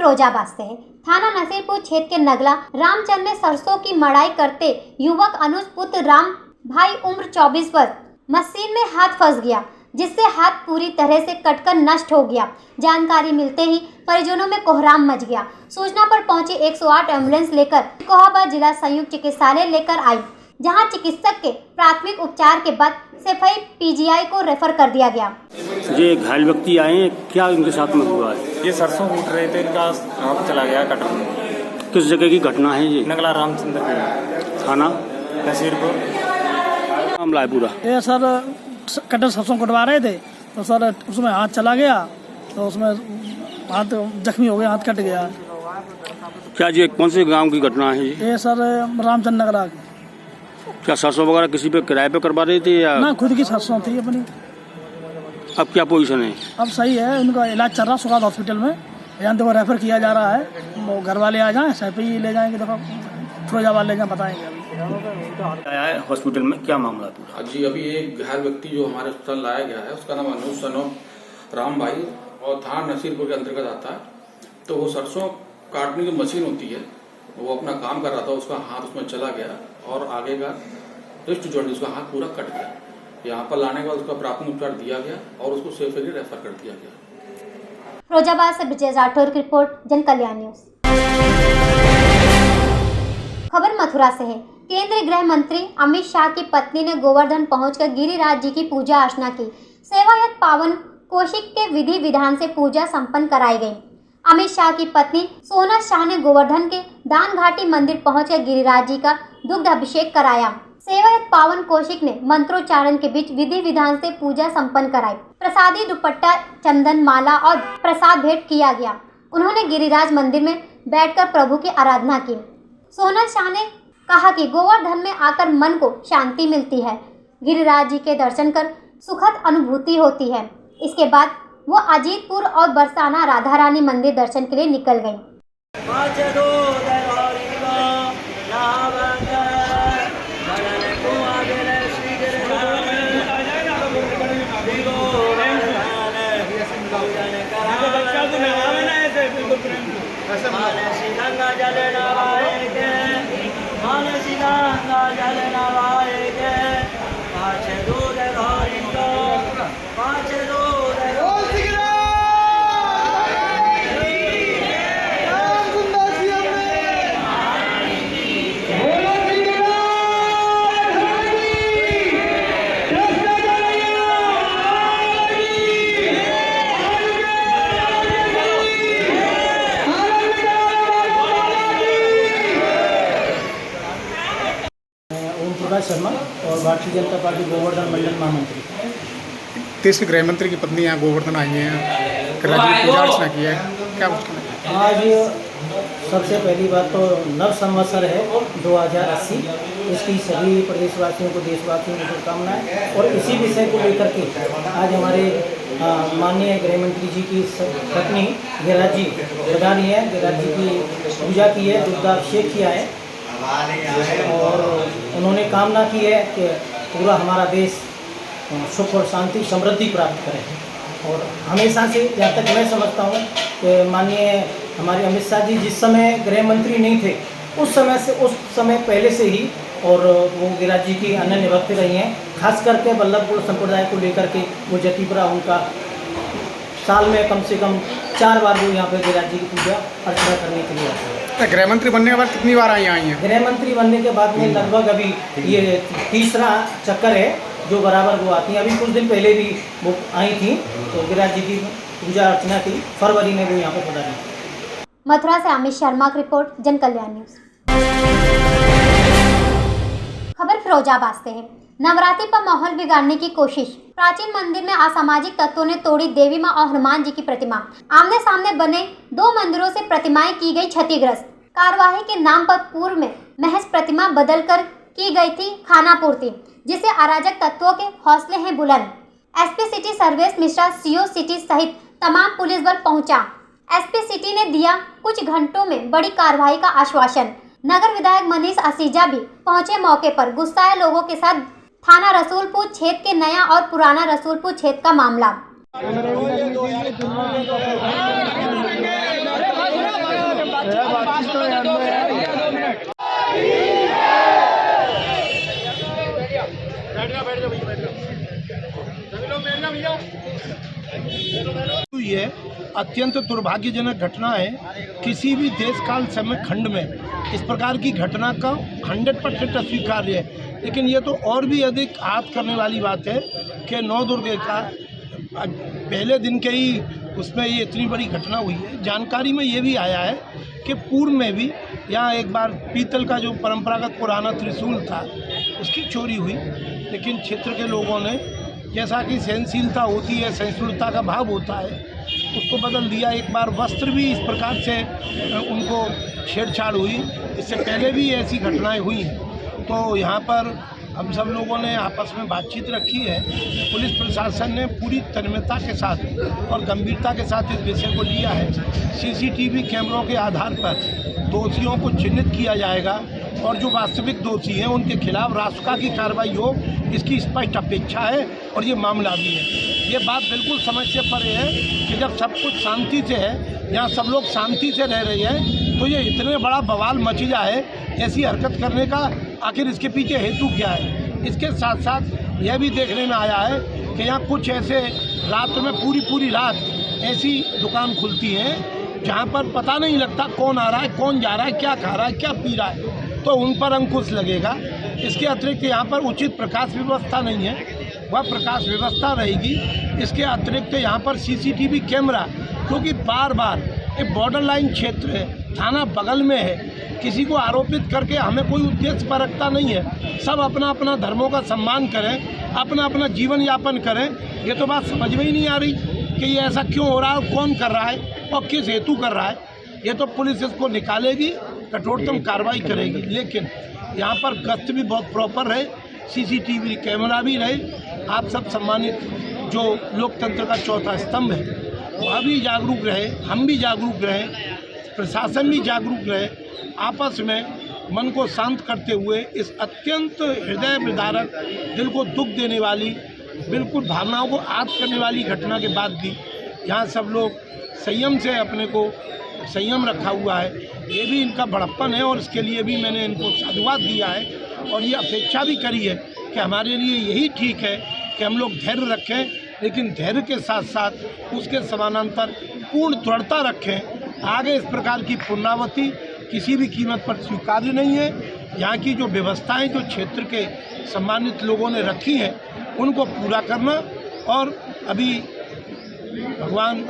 फिरोजाबाद से है। थाना नसीरपुर क्षेत्र के नगला रामचंद में सरसों की मड़ाई करते युवक अनुज पुत्र राम भाई उम्र 24 वर्ष मशीन में हाथ फंस गया, जिससे हाथ पूरी तरह से कटकर नष्ट हो गया। जानकारी मिलते ही परिजनों में कोहराम मच गया। सूचना पर पहुंची 108 एम्बुलेंस लेकर कोहाबाद जिला संयुक्त चिकित्सालय लेकर आई, जहां चिकित्सक के प्राथमिक उपचार के बाद सफाई पीजीआई को रेफर कर दिया गया। ये घायल व्यक्ति आए हैं, क्या इनके साथ में हुआ है? ये सरसों कूट रहे थे, इनका हाथ चला गया कटर। किस जगह की घटना है ये? नगला रामचंद्र की थाना नसीरपुर। मामला है पूरा। ये सर कटर सरसों कटवा रहे थे तो सर उसमें हाथ चला गया, तो उसमें हाथ जख्मी हो गया, हाथ कट गया। क्या ये कौन से गांव की घटना है ये सर रामचंद नगरा की। क्या सरसों वगैरह किसी पे किराए पे करवा रहे थे या? ना, खुद की सरसों थी अपनी। अब क्या पोजीशन है? अब सही है, उनका इलाज चल रहा सुगात हॉस्पिटल में। यहाँ तो रेफर किया जा रहा है, वो घर वाले आ जाएं, सैपी ले जाएंगे, तो फिरोजाबाद ले जाए, बताएंगे आया है हॉस्पिटल में, क्या मामला था? जी अभी एक घायल व्यक्ति जो हमारे अस्पताल लाया गया है, उसका नाम अनुज सन ऑफ राम भाई और थाना नसीरपुर के अंतर्गत आता है। तो वो सरसों काटने की मशीन होती है, वो अपना काम कर रहा था, उसका हाथ उसमें चला गया और आगे का रिस्ट जॉइंट उसका हाथ पूरा कट गया। यहाँ पर लाने के बाद उसका प्राथमिक उपचार दिया गया और उसको सेफ के लिए रेफर कर दिया गया। फिरोजाबाद से विजय राठौर की रिपोर्ट, जन कल्याण न्यूज। खबर मथुरा से है। केंद्रीय गृह मंत्री अमित शाह की पत्नी ने गोवर्धन पहुंचकर गिरिराज जी की पूजा अर्चना की। सेवायत पावन कौशिक के विधि विधान से पूजा संपन्न कराई गई। अमित शाह की पत्नी सोना शाह ने गोवर्धन के दान घाटी मंदिर पहुंचकर गिरिराज जी का दुग्ध अभिषेक कराया। सेवायत पावन कौशिक ने मंत्रोच्चारण के बीच विधि विधान से पूजा संपन्न कराई। प्रसादी दुपट्टा, चंदन, माला और प्रसाद भेंट किया गया। उन्होंने गिरिराज मंदिर में बैठकर प्रभु की आराधना की। सोना शाह ने कहा कि गोवर्धन में आकर मन को शांति मिलती है। गिरिराज जी के दर्शन कर सुखद अनुभूति होती है। इसके बाद वो अजीतपुर और बरसाना राधा रानी मंदिर दर्शन के लिए निकल गयी। शर्मा और भारतीय जनता पार्टी गोवर्धन मंडल महामंत्री। देश के गृह मंत्री की पत्नी यहाँ गोवर्धन आई हैं, पूजा अर्चना की है, क्या कुछ? आज सबसे पहली बात तो नव संवत्सर है 2080। इसकी सभी प्रदेशवासियों को, देशवासियों को शुभकामनाएं। और इसी विषय को लेकर के आज हमारे माननीय गृह मंत्री जी की पत्नी गिरिराज जी प्रधानी है, गिरिराज जी की पूजा की है, दुग्धाभिषेक किया है और उन्होंने कामना की है कि पूरा हमारा देश सुख और शांति समृद्धि प्राप्त करे। और हमेशा से जहाँ तक मैं समझता हूँ कि माननीय हमारे अमित शाह जी जिस समय गृह मंत्री नहीं थे उस समय पहले से ही और वो गिरिराज जी की अनन्य भक्त रही हैं। खास करके वल्लभपुर संप्रदाय को लेकर के वो जतीपुरा उनका साल में कम से कम 4 बार वो यहाँ पे गिरिराज जी की पूजा अर्चना करने के लिए आते हैं। गृह मंत्री बनने के बाद कितनी बार आई हैं? गृह मंत्री बनने के बाद में लगभग अभी ये तीसरा चक्कर है जो बराबर वो आती हैं। अभी कुछ दिन पहले भी वो आई थी, तो गिरिराज जी की पूजा अर्चना की फरवरी में वो यहाँ पे पधारी। मथुरा से अमित शर्मा की रिपोर्ट, जन कल्याण न्यूज। खबर फिरोजाबाद से है। नवरात्रि पर माहौल बिगाड़ने की कोशिश। प्राचीन मंदिर में असामाजिक तत्वों ने तोड़ी देवी मां और हनुमान जी की प्रतिमा। आमने सामने बने 2 मंदिरों से प्रतिमाएं की गई क्षतिग्रस्त। कार्यवाही के नाम पर पूर्व में महज प्रतिमा बदलकर की गई थी खानापूर्ति, जिससे अराजक तत्वों के हौसले हैं बुलंद। SP city Sarvesh Mishra, CO city सहित तमाम पुलिस बल पहुंचा। एसपी सिटी ने दिया कुछ घंटों में बड़ी कार्रवाई का आश्वासन। नगर विधायक मनीष असीजा भी पहुंचे मौके पर। गुस्साए लोगों के साथ थाना रसूलपुर क्षेत्र के नया और पुराना रसूलपुर क्षेत्र का मामला। तो ये अत्यंत दुर्भाग्यजनक घटना है। किसी भी देश काल समय खंड में इस प्रकार की घटना का 100% अस्वीकार्य है। लेकिन ये तो और भी अधिक आहत करने वाली बात है कि नवदुर्ग का पहले दिन के ही उसमें ये इतनी बड़ी घटना हुई है। जानकारी में ये भी आया है कि पूर्व में भी यहाँ एक बार पीतल का जो परंपरागत पुराना त्रिशूल था उसकी चोरी हुई, लेकिन क्षेत्र के लोगों ने, जैसा कि सहनशीलता होती है, सहिष्णुता का भाव होता है, उसको बदल दिया। एक बार वस्त्र भी इस प्रकार से उनको छेड़छाड़ हुई, इससे पहले भी ऐसी घटनाएं हुई हैं। तो यहाँ पर हम सब लोगों ने आपस में बातचीत रखी है। पुलिस प्रशासन ने पूरी तन्मयता के साथ और गंभीरता के साथ इस विषय को लिया है। सीसीटीवी कैमरों के आधार पर दोषियों को चिन्हित किया जाएगा और जो वास्तविक दोषी हैं उनके खिलाफ रासुका की कार्रवाई हो, इसकी स्पष्ट अपेक्षा है और ये मामला भी है। ये बात बिल्कुल समझ से परे है कि जब सब कुछ शांति से है, यहाँ सब लोग शांति से रह रहे हैं, तो ये इतने बड़ा बवाल मच जाए, ऐसी हरकत करने का आखिर इसके पीछे हेतु क्या है। इसके साथ साथ यह भी देखने में आया है कि यहाँ कुछ ऐसे रात में पूरी रात ऐसी दुकान खुलती हैं जहाँ पर पता नहीं लगता कौन आ रहा है, कौन जा रहा है, क्या खा रहा है, क्या पी रहा है, तो उन पर अंकुश लगेगा। इसके अतिरिक्त यहाँ पर उचित प्रकाश व्यवस्था नहीं है, वह प्रकाश व्यवस्था रहेगी। इसके अतिरिक्त यहाँ पर सीसीटीवी कैमरा, क्योंकि बार एक बॉर्डर लाइन क्षेत्र है, थाना बगल में है, किसी को आरोपित करके हमें कोई उद्देश्य पर रखता नहीं है। सब अपना अपना धर्मों का सम्मान करें, अपना अपना जीवन यापन करें। ये तो बात समझ में ही नहीं आ रही कि ये ऐसा क्यों हो रहा है, कौन कर रहा है और किस हेतु कर रहा है। ये तो पुलिस इसको निकालेगी, कठोरतम कार्रवाई करेगी। लेकिन यहाँ पर गश्त भी बहुत प्रॉपर रहे, सीसीटीवी कैमरा भी रहे। आप सब सम्मानित जो लोकतंत्र का चौथा स्तंभ है वह भी जागरूक रहे, हम भी जागरूक रहें, प्रशासन भी जागरूक रहे। आपस में मन को शांत करते हुए इस अत्यंत हृदय विदारक, दिल को दुख देने वाली, बिल्कुल भावनाओं को आहत करने वाली घटना के बाद भी यहाँ सब लोग संयम से अपने को संयम रखा हुआ है। ये भी इनका बड़प्पन है और इसके लिए भी मैंने इनको साधुवाद दिया है और ये अपेक्षा भी करी है कि हमारे लिए यही ठीक है कि हम लोग धैर्य रखें, लेकिन धैर्य के साथ साथ उसके समानांतर पूर्ण दृढ़ता रखें। आगे इस प्रकार की पुनरावृत्ति किसी भी कीमत पर स्वीकार्य नहीं है। यहाँ की जो व्यवस्थाएं जो क्षेत्र के सम्मानित लोगों ने रखी हैं उनको पूरा करना, और अभी भगवान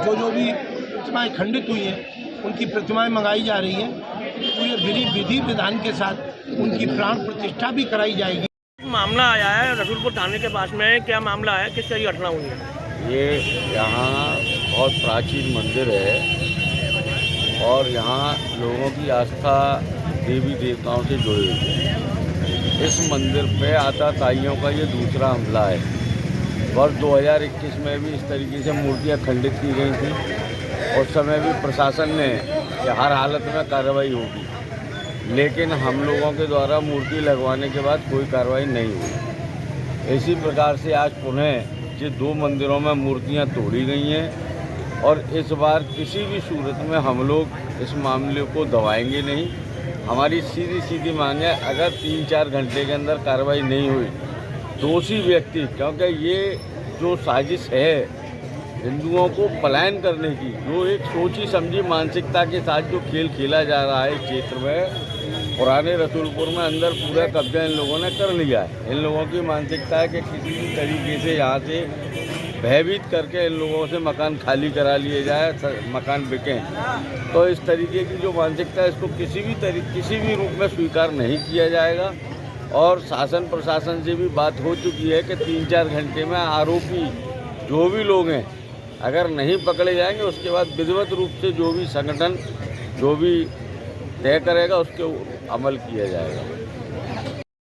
जो भी प्रतिमाएं खंडित हुई हैं उनकी प्रतिमाएं मंगाई जा रही हैं, पूरे विधि विधान के साथ उनकी प्राण प्रतिष्ठा भी कराई जाएगी। मामला आया है रसूलपुर थाने के पास में, क्या मामला है, किस तरह की घटना हुई है? ये यहाँ बहुत प्राचीन मंदिर है और यहाँ लोगों की आस्था देवी देवताओं से जुड़ी हुई है। इस मंदिर पे आताताइयों का ये दूसरा हमला है। वर्ष 2021 में भी इस तरीके से मूर्तियाँ खंडित की गई थी। उस समय भी प्रशासन ने कि हर हालत में कार्रवाई होगी, लेकिन हम लोगों के द्वारा मूर्ति लगवाने के बाद कोई कार्रवाई नहीं हुई। इसी प्रकार से आज पुनः ये 2 मंदिरों में मूर्तियां तोड़ी गई हैं और इस बार किसी भी सूरत में हम लोग इस मामले को दबाएंगे नहीं। हमारी सीधी मांग है, अगर 3-4 घंटे के अंदर कार्रवाई नहीं हुई, दोषी व्यक्ति, क्योंकि ये जो साजिश है हिंदुओं को पलायन करने की, जो एक सोची समझी मानसिकता के साथ जो खेल खेला जा रहा है क्षेत्र में, पुराने रसूलपुर में अंदर पूरा कब्जा इन लोगों ने कर लिया है। इन लोगों की मानसिकता है कि किसी भी तरीके से यहाँ से भयभीत करके इन लोगों से मकान खाली करा लिए जाए, मकान बिकें। तो इस तरीके की जो मानसिकता है इसको किसी भी रूप में स्वीकार नहीं किया जाएगा। और शासन प्रशासन से भी बात हो चुकी है कि 3-4 घंटे में आरोपी जो भी लोग हैं अगर नहीं पकड़े जाएंगे, उसके बाद विधिवत रूप से जो भी संगठन जो भी तय करेगा उसके अमल किया जाएगा।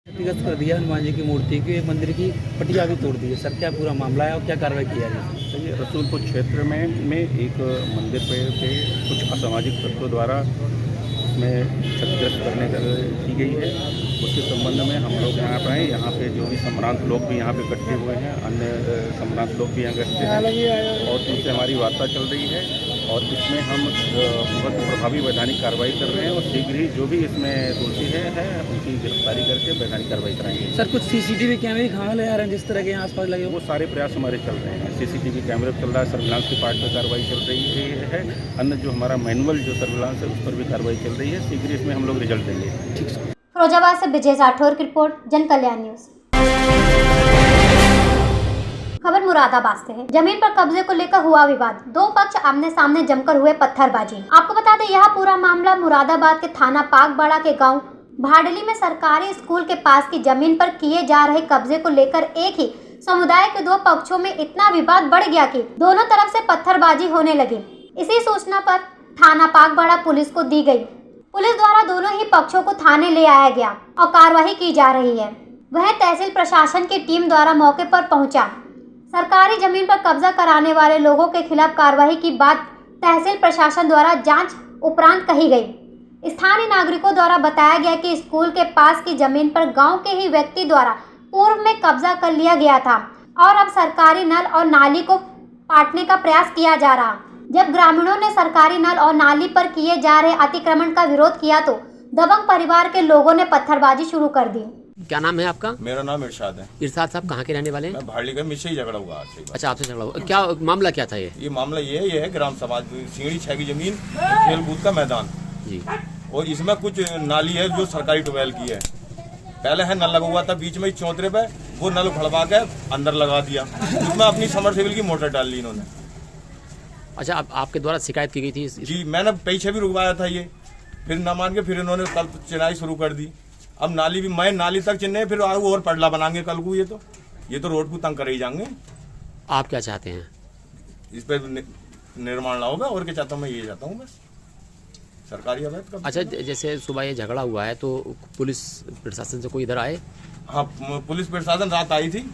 क्षतिग्रस्त कर दिया हनुमान जी की मूर्ति के, मंदिर की पटिया भी तोड़ दी है। सर क्या पूरा मामला है और क्या कार्रवाई की जा रही है? ये रसूलपुर क्षेत्र में एक मंदिर पे कुछ असामाजिक तत्वों द्वारा उसमें क्षतिग्रस्त की गई है उसके संबंध में हम लोग यहाँ पर आए। यहाँ पे जो भी संभ्रांत लोग भी यहाँ पे इकट्ठे हुए हैं, अन्य संभ्रांत लोग भी यहाँ इकट्ठे हैं और उनसे हमारी वार्ता चल रही है और इसमें हम बहुत प्रभावी वैधानिक कार्रवाई कर रहे हैं और शीघ्र ही जो भी इसमें दोषी है उनकी गिरफ्तारी करके वैधानिक कार्रवाई कराएंगे। सर कुछ CCTV कैमरे भी खंगाले आ रहे हैं जिस तरह के आसपास लगे, वो सारे प्रयास हमारे चल रहे हैं। CCTV कैमरे चल रहा है, सर्विलांस की पार्ट पर कार्रवाई चल रही है, अन्य जो हमारा मैनुअल जो सर्विलांस है उस पर भी कार्रवाई चल रही है। शीघ्र इसमें हम लोग रिजल्ट देंगे। ठीक है। फिरोजाबाद से विजय राठौर की रिपोर्ट, जन कल्याण न्यूज। खबर मुरादाबाद से है। जमीन पर कब्जे को लेकर हुआ विवाद, दो पक्ष आमने सामने जमकर हुए पत्थरबाजी। आपको बता दें यह पूरा मामला मुरादाबाद के थाना पाकबाड़ा के गांव भाडली में सरकारी स्कूल के पास की जमीन पर किए जा रहे कब्जे को लेकर एक ही समुदाय के दो पक्षों में इतना विवाद बढ़ गया कि दोनों तरफ से पत्थरबाजी होने लगी। इसी सूचना पर थाना पाकबाड़ा पुलिस को दी गई। पुलिस द्वारा दोनों ही पक्षों को थाने ले आया गया और कार्रवाई की जा रही है। वह तहसील प्रशासन की टीम द्वारा मौके पर पहुंचा। सरकारी जमीन पर कब्जा कराने वाले लोगों के खिलाफ कार्रवाई की बात तहसील प्रशासन द्वारा जांच उपरांत कही गई। स्थानीय नागरिकों द्वारा बताया गया कि स्कूल के पास की जमीन पर गांव के ही व्यक्ति द्वारा पूर्व में कब्जा कर लिया गया था और अब सरकारी नल और नाली को पाटने का प्रयास किया जा रहा। जब ग्रामीणों ने सरकारी नल और नाली पर किए जा रहे अतिक्रमण का विरोध किया तो दबंग परिवार के लोगों ने पत्थरबाजी शुरू कर दी। क्या नाम है आपका? मेरा नाम इरशाद है। इरशाद साहब कहाँ के रहने वाले हैं? मैं भाड़ली का, मुझसे ही झगड़ा हुआ आज। अच्छा, आपसे झगड़ा हुआ, क्या मामला क्या था? ये मामला ये है ग्राम समाज सीढ़ी 6 की जमीन, खेल कूद का मैदान जी, और इसमें कुछ नाली है जो सरकारी ट्यूबवेल की है। पहले है नल लगा हुआ था, बीच में चौतरे पे वो नल उखड़वा के अंदर लगा दिया, उसमें अपनी समरसेबल की मोटर डाल ली इन्होंने। अच्छा, आपके द्वारा शिकायत की गई थी? जी, मैंने पीछे भी रुकवाया था ये, फिर न मान के फिर इन्होंने कल चिनाई शुरू कर दी। अब नाली भी मैं नाली तक चिन्ह, फिर और पडला बनाएंगे कल को। ये तो रोड को तंग करे ही जाएंगे। आप क्या चाहते हैं? इस पे निर्माण ना होगा और क्या चाहता हूँ मैं, ये चाहता हूँ बस सरकारी अवैध का। अच्छा, जैसे सुबह ये झगड़ा हुआ है तो पुलिस प्रशासन से कोई इधर आए? हाँ, पुलिस प्रशासन रात आई थी,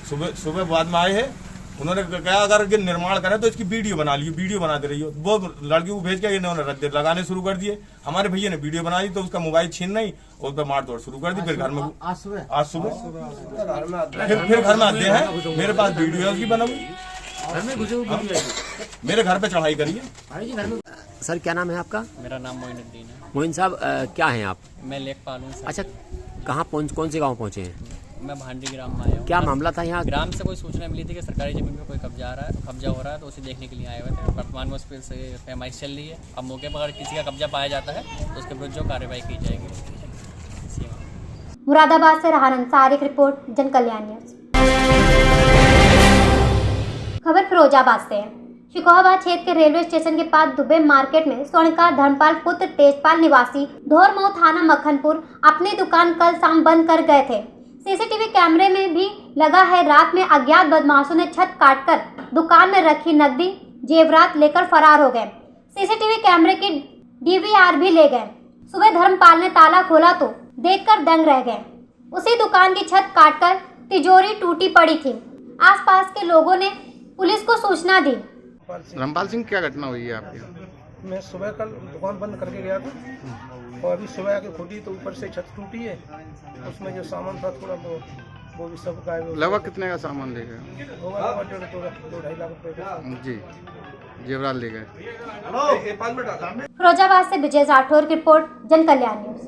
सुबह बाद में आए हैं। उन्होंने कहा अगर निर्माण करें तो इसकी वीडियो बना ली, वीडियो बना दे रही हो। वो लड़की को भेज के इन्होंने रद्द लगाने शुरू कर दिए। हमारे भैया ने वीडियो बना दी तो उसका मोबाइल छीन नहीं और उस पर मार तोड़ शुरू कर दी। फिर घर में आज सुबह फिर घर में आते हैं, मेरे पास वीडियो है उसकी बना हुई, मेरे घर पे चढ़ाई करी है। सर क्या नाम है आपका? मेरा नाम मोइनुद्दीन है। मोइन साहब, क्या हैं आप? मैं लेखपाल हूँ। अच्छा, कहाँ कौन से गाँव पहुँचे हैं? मैं भांडी ग्राम में आया हूँ। क्या मामला था यहाँ? ग्राम से कोई सूचना मिली थी कि सरकारी जमीन पे कोई कब्जा हो रहा है, तो उसे देखने के लिए आए हुए थे। वर्तमान में उस पर से पैमाइश चल रही है। अब मौके पर अगर किसी का कब्जा पाया जाता है तो उसके विरुद्ध जो कार्रवाई की जाएगी। मुरादाबाद से रहान अंसारी की रिपोर्ट, जन कल्याण न्यूज। खबर फिरोजाबाद से है। शिकोहाबाद क्षेत्र के रेलवे स्टेशन के पास दुबे मार्केट में स्वर्णकार धर्मपाल पुत्र तेजपाल निवासी धोरमऊ थाना मक्खनपुर अपनी दुकान कल शाम बंद कर गए थे। सीसीटीवी कैमरे में भी लगा है। रात में अज्ञात बदमाशों ने छत काटकर दुकान में रखी नकदी जेवरात लेकर फरार हो गए। सीसीटीवी कैमरे की डीवीआर भी ले गए। सुबह धर्मपाल ने ताला खोला तो देखकर दंग रह गए। उसी दुकान की छत काटकर तिजोरी टूटी पड़ी थी। आसपास के लोगों ने पुलिस को सूचना दी। धर्मपाल सिंह, क्या घटना हुई है आपकी? मैं सुबह कल दुकान बंद करके गया था और अभी सुबह आके खुली तो ऊपर से छत टूटी है। उसमें जो सामान था थोड़ा वो भी सब गायब हो गया। लगभग कितने का सामान ले गए? 2-2.5 लाख रुपए का जी, जेवरात ले गए। फिरोजाबाद से विजय राठौर की रिपोर्ट, जन कल्याण न्यूज।